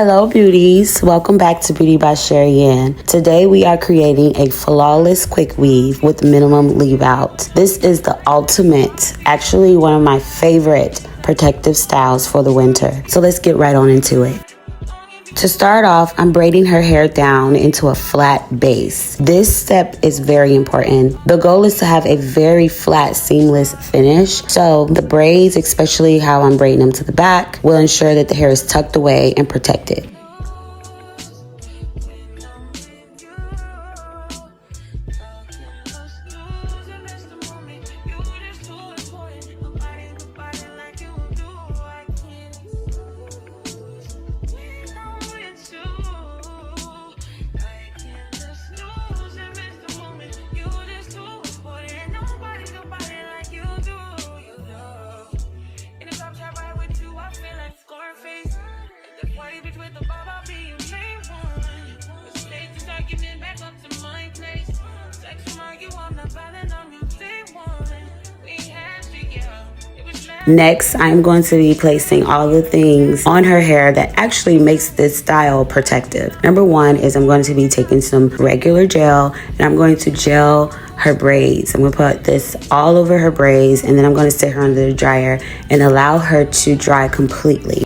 Hello beauties, welcome back to Beauty by Sherry Ann. Today we are creating a flawless quick weave with minimum leave out. This is the ultimate, actually one of my favorite protective styles for the winter. So let's get right on into it. To start off, I'm braiding her hair down into a flat base. This step is very important. The goal is to have a very flat, seamless finish. So the braids, especially how I'm braiding them to the back, will ensure that the hair is tucked away and protected. Next, I'm going to be placing all the things on her hair that actually makes this style protective. Number one is I'm going to be taking some regular gel and I'm going to gel her braids. I'm going to put this all over her braids and then I'm going to sit her under the dryer and allow her to dry completely.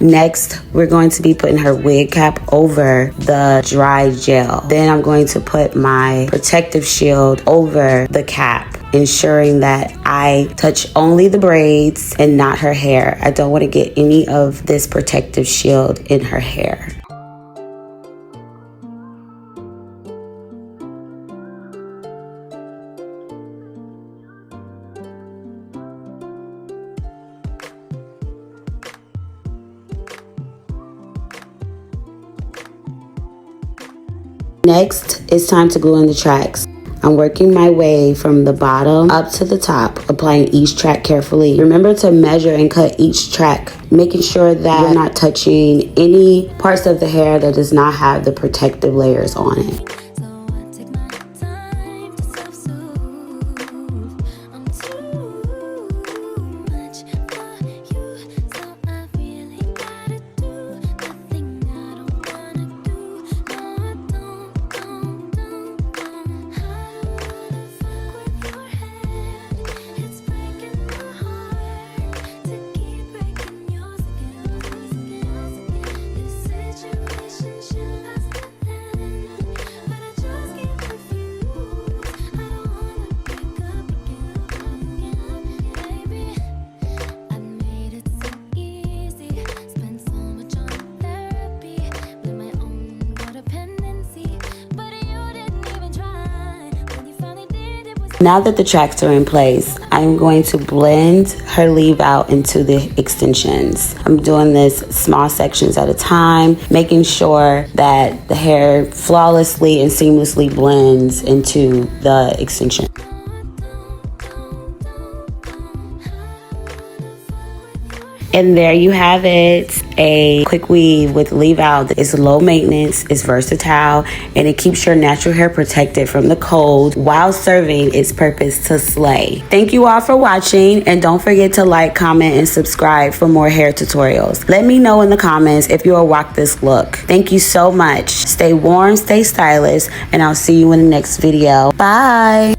Next, we're going to be putting her wig cap over the dry gel. Then I'm going to put my protective shield over the cap, ensuring that I touch only the braids and not her hair. I don't want to get any of this protective shield in her hair. Next, it's time to glue in the tracks. I'm working my way from the bottom up to the top, applying each track carefully. Remember to measure and cut each track, making sure that you're not touching any parts of the hair that does not have the protective layers on it. Now that the tracks are in place, I'm going to blend her leave out into the extensions. I'm doing this small sections at a time, making sure that the hair flawlessly and seamlessly blends into the extension. And there you have it, a quick weave with leave out. It's low maintenance, it's versatile, and it keeps your natural hair protected from the cold while serving its purpose to slay. Thank you all for watching, and don't forget to like, comment, and subscribe for more hair tutorials. Let me know in the comments if you'll rock this look. Thank you so much. Stay warm, stay stylish, and I'll see you in the next video. Bye.